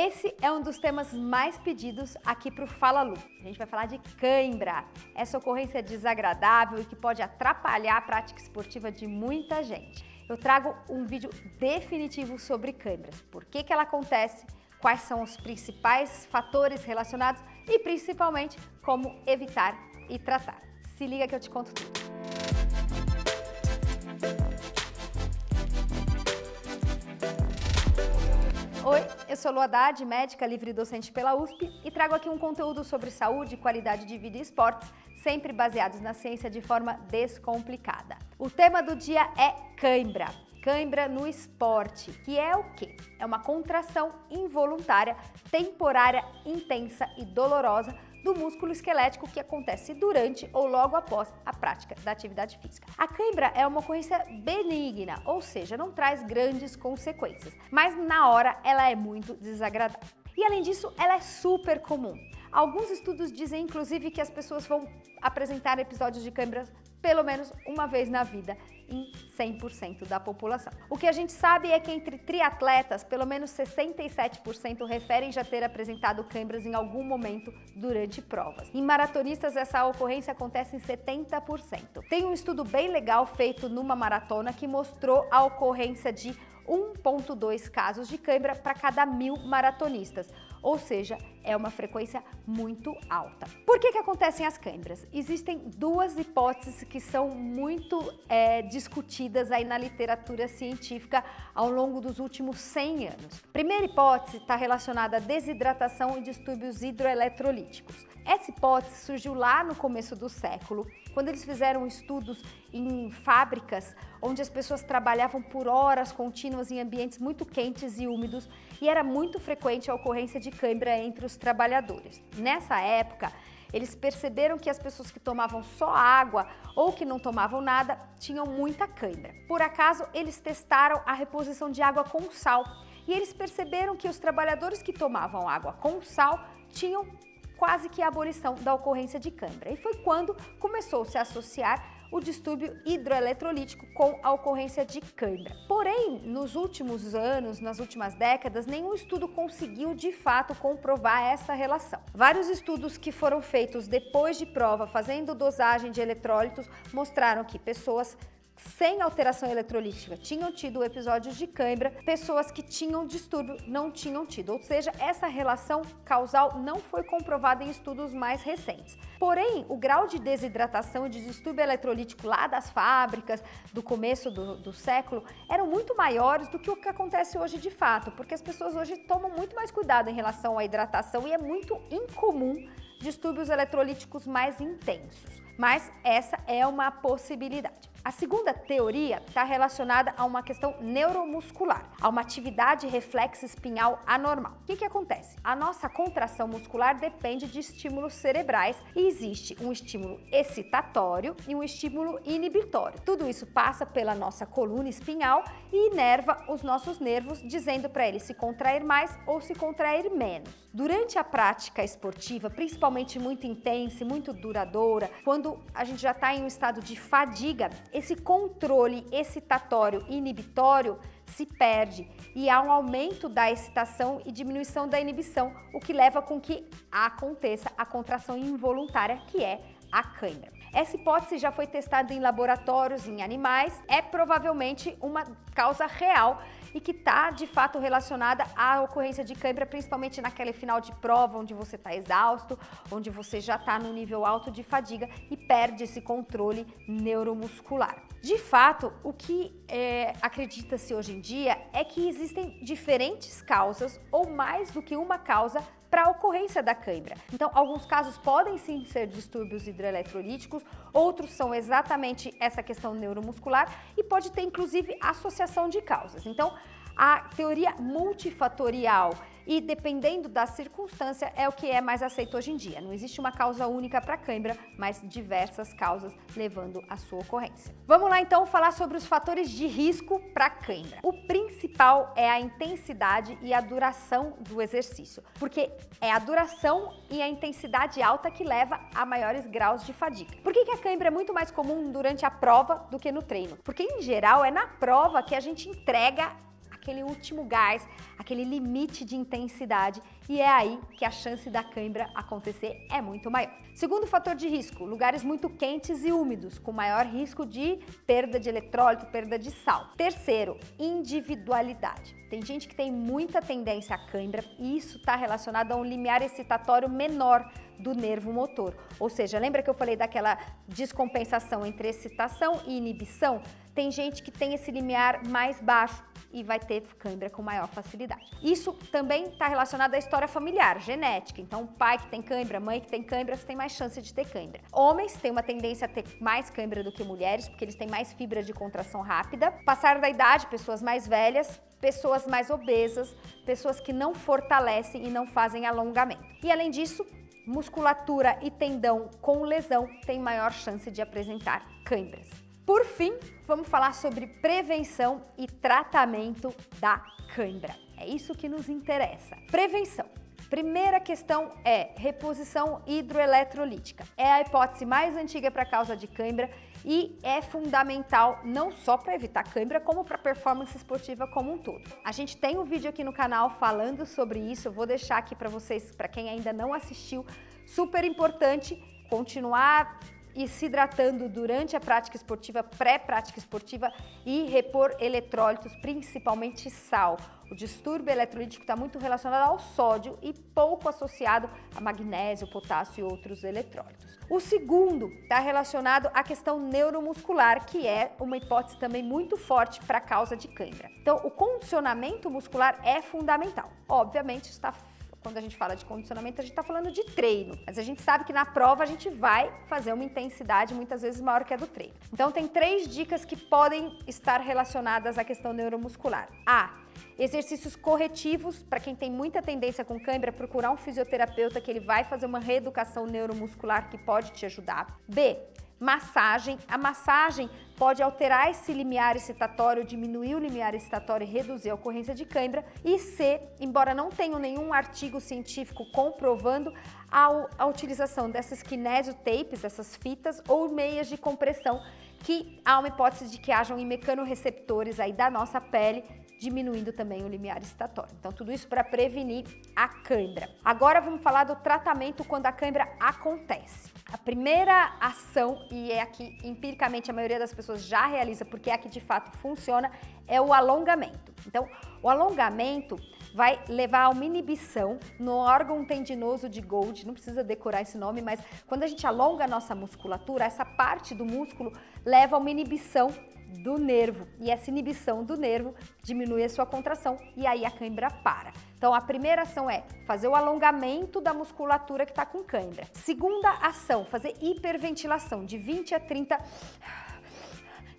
Esse é um dos temas mais pedidos aqui para o Fala Lu. A gente vai falar de cãibra, essa ocorrência desagradável e que pode atrapalhar a prática esportiva de muita gente. Eu trago um vídeo definitivo sobre cãibras, por que ela acontece, quais são os principais fatores relacionados e principalmente como evitar e tratar. Se liga que eu te conto tudo. Oi, eu sou Lu Haddad, médica livre e docente pela USP e trago aqui um conteúdo sobre saúde, qualidade de vida e esportes, sempre baseados na ciência de forma descomplicada. O tema do dia é cãibra. Cãibra no esporte, que é o quê? É uma contração involuntária, temporária, intensa e dolorosa do músculo esquelético que acontece durante ou logo após a prática da atividade física. A cãibra é uma ocorrência benigna, ou seja, não traz grandes consequências, mas na hora ela é muito desagradável. E além disso, ela é super comum. Alguns estudos dizem, inclusive, que as pessoas vão apresentar episódios de cãibra pelo menos uma vez na vida, em 100% da população. O que a gente sabe é que entre triatletas, pelo menos 67% referem já ter apresentado cãibras em algum momento durante provas. Em maratonistas, essa ocorrência acontece em 70%. Tem um estudo bem legal feito numa maratona que mostrou a ocorrência de 1,2 casos de cãibra para cada 1.000 maratonistas, ou seja, é uma frequência muito alta. Por que acontecem as cãibras? Existem duas hipóteses que são muito discutidas aí na literatura científica ao longo dos últimos 100 anos. Primeira hipótese está relacionada à desidratação e distúrbios hidroeletrolíticos. Essa hipótese surgiu lá no começo do século, quando eles fizeram estudos em fábricas onde as pessoas trabalhavam por horas contínuas em ambientes muito quentes e úmidos e era muito frequente a ocorrência de cãibra entre os trabalhadores. Nessa época, eles perceberam que as pessoas que tomavam só água ou que não tomavam nada tinham muita cãibra. Por acaso, eles testaram a reposição de água com sal e eles perceberam que os trabalhadores que tomavam água com sal tinham quase que a abolição da ocorrência de cãibra. E foi quando começou-se a associar o distúrbio hidroeletrolítico com a ocorrência de cãibra. Porém, nos últimos anos, nas últimas décadas, nenhum estudo conseguiu de fato comprovar essa relação. Vários estudos que foram feitos depois de prova, fazendo dosagem de eletrólitos, mostraram que pessoas sem alteração eletrolítica tinham tido episódios de cãibra, pessoas que tinham distúrbio não tinham tido, ou seja, essa relação causal não foi comprovada em estudos mais recentes. Porém, o grau de desidratação e de distúrbio eletrolítico lá das fábricas do começo do século eram muito maiores do que o que acontece hoje de fato, porque as pessoas hoje tomam muito mais cuidado em relação à hidratação e é muito incomum distúrbios eletrolíticos mais intensos. Mas essa é uma possibilidade. A segunda teoria está relacionada a uma questão neuromuscular, a uma atividade reflexa espinhal anormal. O que acontece? A nossa contração muscular depende de estímulos cerebrais e existe um estímulo excitatório e um estímulo inibitório. Tudo isso passa pela nossa coluna espinhal e inerva os nossos nervos, dizendo para eles se contrair mais ou se contrair menos. Durante a prática esportiva, principalmente muito intensa e muito duradoura, quando a gente já está em um estado de fadiga, esse controle excitatório e inibitório se perde e há um aumento da excitação e diminuição da inibição, o que leva com que aconteça a contração involuntária, que é a cãibra. Essa hipótese já foi testada em laboratórios, em animais, é provavelmente uma causa real e que está de fato relacionada à ocorrência de cãibra, principalmente naquele final de prova onde você está exausto, onde você já está no nível alto de fadiga e perde esse controle neuromuscular. De fato, o que acredita-se hoje em dia é que existem diferentes causas ou mais do que uma causa para a ocorrência da cãibra. Então, alguns casos podem sim ser distúrbios hidroeletrolíticos, outros são exatamente essa questão neuromuscular e pode ter inclusive associação de causas. Então, a teoria multifatorial e dependendo da circunstância é o que é mais aceito hoje em dia. Não existe uma causa única para cãibra, mas diversas causas levando à sua ocorrência. Vamos lá então falar sobre os fatores de risco para cãibra. O principal é a intensidade e a duração do exercício, porque é a duração e a intensidade alta que leva a maiores graus de fadiga. Por que a cãibra é muito mais comum durante a prova do que no treino? Porque em geral é na prova que a gente entrega aquele último gás, aquele limite de intensidade, e é aí que a chance da cãibra acontecer é muito maior. Segundo fator de risco, lugares muito quentes e úmidos, com maior risco de perda de eletrólito, perda de sal. Terceiro, individualidade. Tem gente que tem muita tendência à cãibra e isso está relacionado a um limiar excitatório menor do nervo motor. Ou seja, lembra que eu falei daquela descompensação entre excitação e inibição? Tem gente que tem esse limiar mais baixo e vai ter cãibra com maior facilidade. Isso também está relacionado à história familiar, genética. Então, pai que tem cãibra, mãe que tem cãibra, você tem mais chance de ter cãibra. Homens têm uma tendência a ter mais cãibra do que mulheres, porque eles têm mais fibra de contração rápida. Passar da idade, pessoas mais velhas, pessoas mais obesas, pessoas que não fortalecem e não fazem alongamento. E além disso, musculatura e tendão com lesão têm maior chance de apresentar cãibras. Por fim, vamos falar sobre prevenção e tratamento da cãibra. É isso que nos interessa. Prevenção. Primeira questão é reposição hidroeletrolítica. É a hipótese mais antiga para a causa de cãibra e é fundamental não só para evitar cãibra, como para a performance esportiva como um todo. A gente tem um vídeo aqui no canal falando sobre isso, eu vou deixar aqui para vocês, para quem ainda não assistiu, super importante continuar e se hidratando durante a prática esportiva, pré-prática esportiva e repor eletrólitos, principalmente sal. O distúrbio eletrolítico está muito relacionado ao sódio e pouco associado a magnésio, potássio e outros eletrólitos. O segundo está relacionado à questão neuromuscular, que é uma hipótese também muito forte para a causa de cãibra. Então, o condicionamento muscular é fundamental. Obviamente, quando a gente fala de condicionamento, a gente está falando de treino, mas a gente sabe que na prova a gente vai fazer uma intensidade muitas vezes maior que a do treino. Então tem 3 dicas que podem estar relacionadas à questão neuromuscular. A. Exercícios corretivos, para quem tem muita tendência com cãibra, procurar um fisioterapeuta que ele vai fazer uma reeducação neuromuscular que pode te ajudar. B. Massagem. A massagem pode alterar esse limiar excitatório, diminuir o limiar excitatório e reduzir a ocorrência de cãibra. E C, embora não tenha nenhum artigo científico comprovando a utilização dessas kinesiotapes, essas fitas ou meias de compressão, que há uma hipótese de que hajam em mecanorreceptores aí da nossa pele, diminuindo também o limiar excitatório. Então, tudo isso para prevenir a cãibra. Agora vamos falar do tratamento quando a cãibra acontece. A primeira ação, e é aqui empiricamente a maioria das pessoas já realiza porque é a que de fato funciona, é o alongamento. Então, o alongamento vai levar a uma inibição no órgão tendinoso de Golgi, não precisa decorar esse nome, mas quando a gente alonga a nossa musculatura, essa parte do músculo leva a uma inibição do nervo, e essa inibição do nervo diminui a sua contração e aí a cãibra para. Então a primeira ação é fazer o alongamento da musculatura que está com cãibra. Segunda ação, fazer hiperventilação de 20 a 30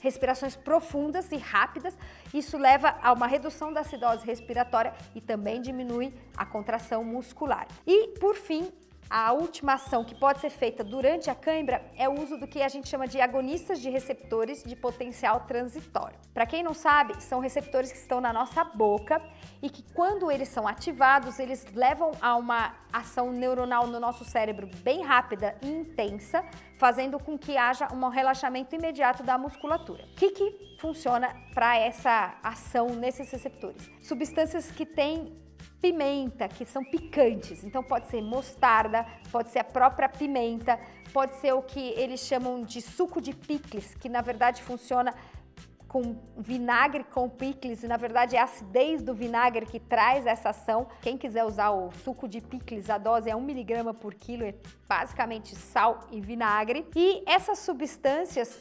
respirações profundas e rápidas. Isso leva a uma redução da acidose respiratória e também diminui a contração muscular. E por fim, a última ação que pode ser feita durante a cãibra é o uso do que a gente chama de agonistas de receptores de potencial transitório. Para quem não sabe, são receptores que estão na nossa boca e que quando eles são ativados, eles levam a uma ação neuronal no nosso cérebro bem rápida e intensa, fazendo com que haja um relaxamento imediato da musculatura. O que funciona para essa ação nesses receptores? Substâncias que têm pimenta, que são picantes, então pode ser mostarda, pode ser a própria pimenta, pode ser o que eles chamam de suco de picles, que na verdade funciona com vinagre com picles e na verdade é a acidez do vinagre que traz essa ação. Quem quiser usar o suco de picles, a dose é 1 mg por quilo, é basicamente sal e vinagre. E essas substâncias,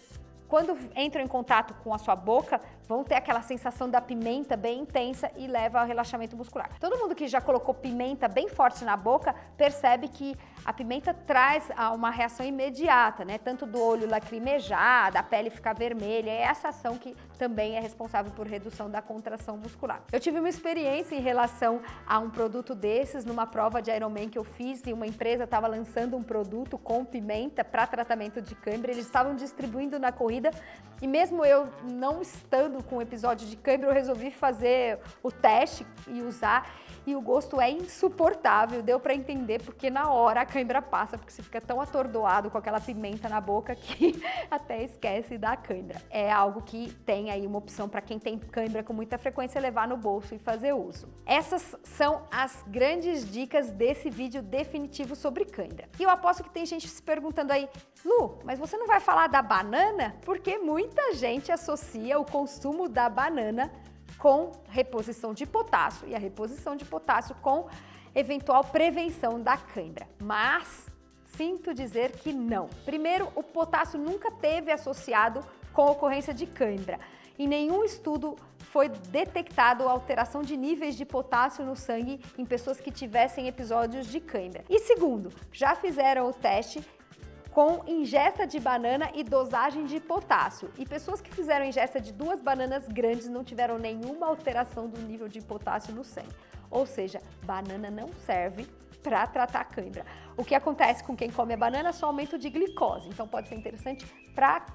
quando entram em contato com a sua boca, vão ter aquela sensação da pimenta bem intensa e leva ao relaxamento muscular. Todo mundo que já colocou pimenta bem forte na boca percebe que a pimenta traz uma reação imediata, né? Tanto do olho lacrimejar, da pele ficar vermelha, é essa ação que também é responsável por redução da contração muscular. Eu tive uma experiência em relação a um produto desses numa prova de Ironman que eu fiz e uma empresa estava lançando um produto com pimenta para tratamento de cãibra, eles estavam distribuindo na corrida E mesmo eu não estando com o episódio de cãibra, eu resolvi fazer o teste e usar. E o gosto é insuportável, deu pra entender porque na hora a cãibra passa, porque você fica tão atordoado com aquela pimenta na boca que até esquece da cãibra. É algo que tem aí uma opção para quem tem cãibra com muita frequência levar no bolso e fazer uso. Essas são as grandes dicas desse vídeo definitivo sobre cãibra. E eu aposto que tem gente se perguntando aí, Lu, mas você não vai falar da banana? Porque muita gente associa o consumo da banana com reposição de potássio e a reposição de potássio com eventual prevenção da cãibra. Mas sinto dizer que não. Primeiro, o potássio nunca teve associado com ocorrência de cãibra. Em nenhum estudo foi detectado alteração de níveis de potássio no sangue em pessoas que tivessem episódios de cãibra. E segundo, já fizeram o teste com ingesta de banana e dosagem de potássio. E pessoas que fizeram ingesta de 2 bananas grandes não tiveram nenhuma alteração do nível de potássio no sangue. Ou seja, banana não serve para tratar a cãibra. O que acontece com quem come a banana é só aumento de glicose. Então pode ser interessante para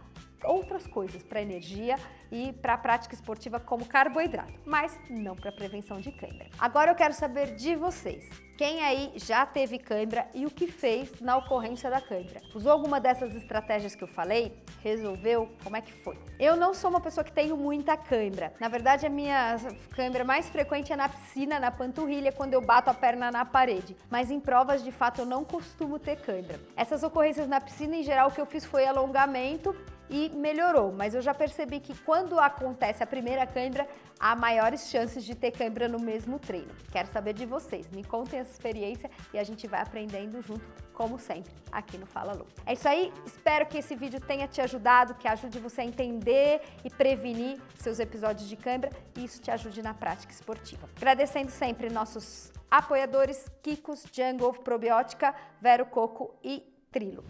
outras coisas, para energia e para a prática esportiva como carboidrato, mas não para prevenção de cãibra. Agora eu quero saber de vocês. Quem aí já teve cãibra e o que fez na ocorrência da cãibra? Usou alguma dessas estratégias que eu falei? Resolveu? Como é que foi? Eu não sou uma pessoa que tenho muita cãibra. Na verdade, a minha cãibra mais frequente é na piscina, na panturrilha, quando eu bato a perna na parede. Mas em provas, de fato, eu não costumo ter cãibra. Essas ocorrências na piscina, em geral, o que eu fiz foi alongamento e melhorou, mas eu já percebi que quando acontece a primeira cãibra, há maiores chances de ter cãibra no mesmo treino. Quero saber de vocês, me contem essa experiência e a gente vai aprendendo junto, como sempre, aqui no Fala Lu. É isso aí, espero que esse vídeo tenha te ajudado, que ajude você a entender e prevenir seus episódios de cãibra e isso te ajude na prática esportiva. Agradecendo sempre nossos apoiadores, Kikos, Jungle, Probiótica, Vero Coco e Trilo.